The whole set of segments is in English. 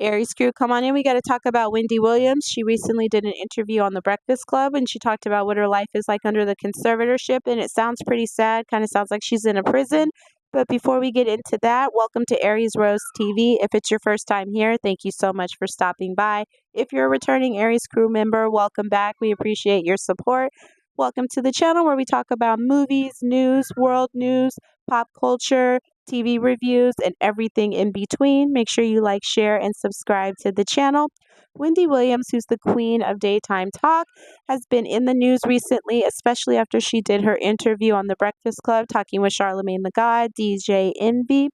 Aries crew, come on in. We got to talk about Wendy Williams. She recently did an interview on The Breakfast Club and she talked about what her life is like under the conservatorship. And it sounds pretty sad. Kind of sounds like she's in a prison. But before we get into that, welcome to Aries Rose TV. If it's your first time here, thank you so much for stopping by. If you're a returning Aries crew member, welcome back. We appreciate your support. Welcome to the channel where we talk about movies, news, world news, pop culture, TV reviews, and everything in between. Make sure you like, share, and subscribe to the channel. Wendy Williams, who's the queen of daytime talk, has been in the news recently, especially after she did her interview on The Breakfast Club, talking with Charlamagne the God, DJ Envy,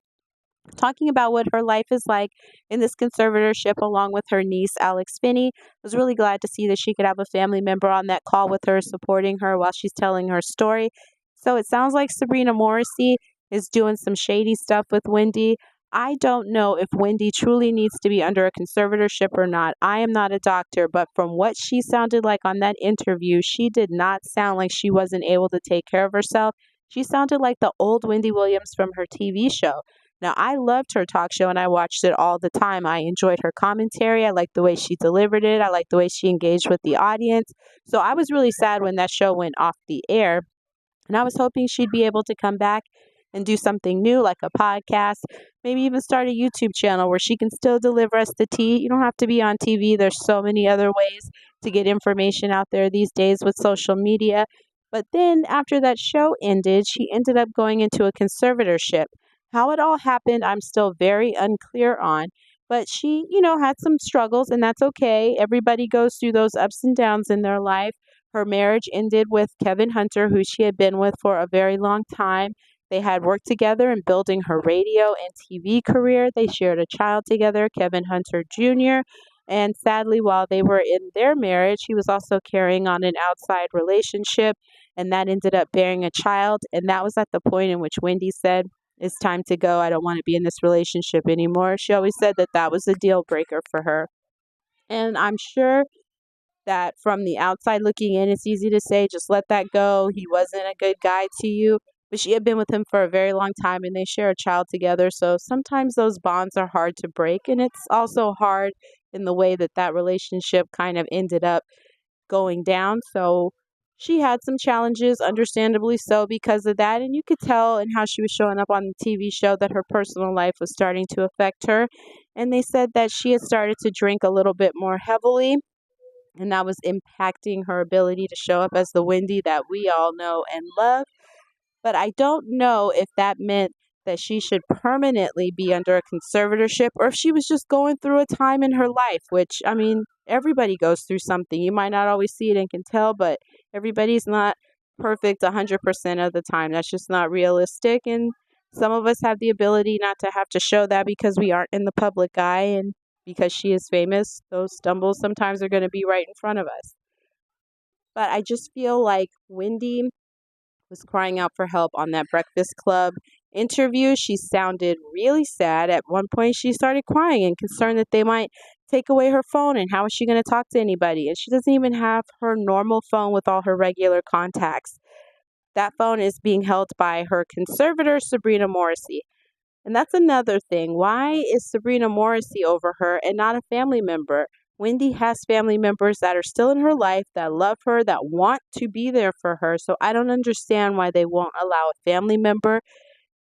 talking about what her life is like in this conservatorship along with her niece, Alex Finney. I was really glad to see that she could have a family member on that call with her, supporting her while she's telling her story. So it sounds like Sabrina Morrissey is doing some shady stuff with Wendy. I don't know if Wendy truly needs to be under a conservatorship or not. I am not a doctor, but from what she sounded like on that interview, she did not sound like she wasn't able to take care of herself. She sounded like the old Wendy Williams from her TV show. Now, I loved her talk show and I watched it all the time. I enjoyed her commentary. I liked the way she delivered it. I liked the way she engaged with the audience. So I was really sad when that show went off the air. And I was hoping she'd be able to come back and do something new like a podcast, maybe even start a YouTube channel where she can still deliver us the tea. You don't have to be on TV. There's so many other ways to get information out there these days with social media. But then after that show ended, she ended up going into a conservatorship. How it all happened, I'm still very unclear on. But she, had some struggles, and that's okay. Everybody goes through those ups and downs in their life. Her marriage ended with Kevin Hunter, who she had been with for a very long time. They had worked together in building her radio and TV career. They shared a child together, Kevin Hunter Jr. And sadly, while they were in their marriage, he was also carrying on an outside relationship, and that ended up bearing a child. And that was at the point in which Wendy said, "It's time to go. I don't want to be in this relationship anymore." She always said that that was a deal breaker for her. And I'm sure that from the outside looking in, it's easy to say, just let that go. He wasn't a good guy to you. But she had been with him for a very long time and they share a child together. So sometimes those bonds are hard to break. And it's also hard in the way that that relationship kind of ended up going down. So she had some challenges, understandably so, because of that. And you could tell in how she was showing up on the TV show that her personal life was starting to affect her. And they said that she had started to drink a little bit more heavily, and that was impacting her ability to show up as the Wendy that we all know and love. But I don't know if that meant that she should permanently be under a conservatorship or if she was just going through a time in her life, which, I mean, everybody goes through something. You might not always see it and can tell, but everybody's not perfect 100% of the time. That's just not realistic. And some of us have the ability not to have to show that because we aren't in the public eye, and because she is famous, those stumbles sometimes are going to be right in front of us. But I just feel like Wendy was crying out for help on that Breakfast Club interview. She sounded really sad. At one point, she started crying and concerned that they might take away her phone, and how is she going to talk to anybody? And she doesn't even have her normal phone with all her regular contacts. That phone is being held by her conservator, Sabrina Morrissey. And that's another thing. Why is Sabrina Morrissey over her and not a family member? Wendy has family members that are still in her life, that love her, that want to be there for her. So I don't understand why they won't allow a family member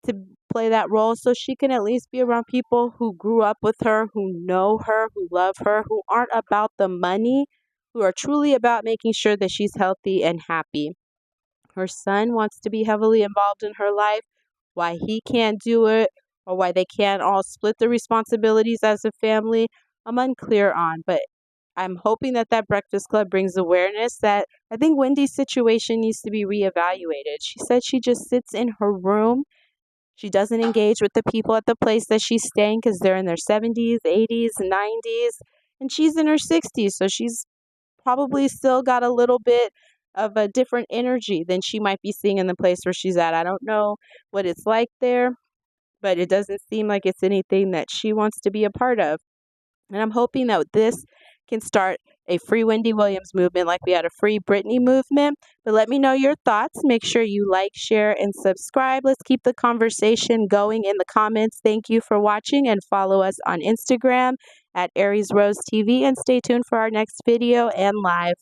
to play that role, so she can at least be around people who grew up with her, who know her, who love her, who aren't about the money, who are truly about making sure that she's healthy and happy. Her son wants to be heavily involved in her life. Why he can't do it, or why they can't all split the responsibilities as a family, I'm unclear on. But I'm hoping that that Breakfast Club brings awareness that I think Wendy's situation needs to be reevaluated. She said she just sits in her room. She doesn't engage with the people at the place that she's staying because they're in their 70s, 80s, 90s, and she's in her 60s. So she's probably still got a little bit of a different energy than she might be seeing in the place where she's at. I don't know what it's like there, but it doesn't seem like it's anything that she wants to be a part of. And I'm hoping that this can start a free Wendy Williams movement like we had a free Britney movement. But let me know your thoughts. Make sure you like, share, and subscribe. Let's keep the conversation going in the comments. Thank you for watching, and follow us on Instagram at Aries Rose TV, and stay tuned for our next video and live.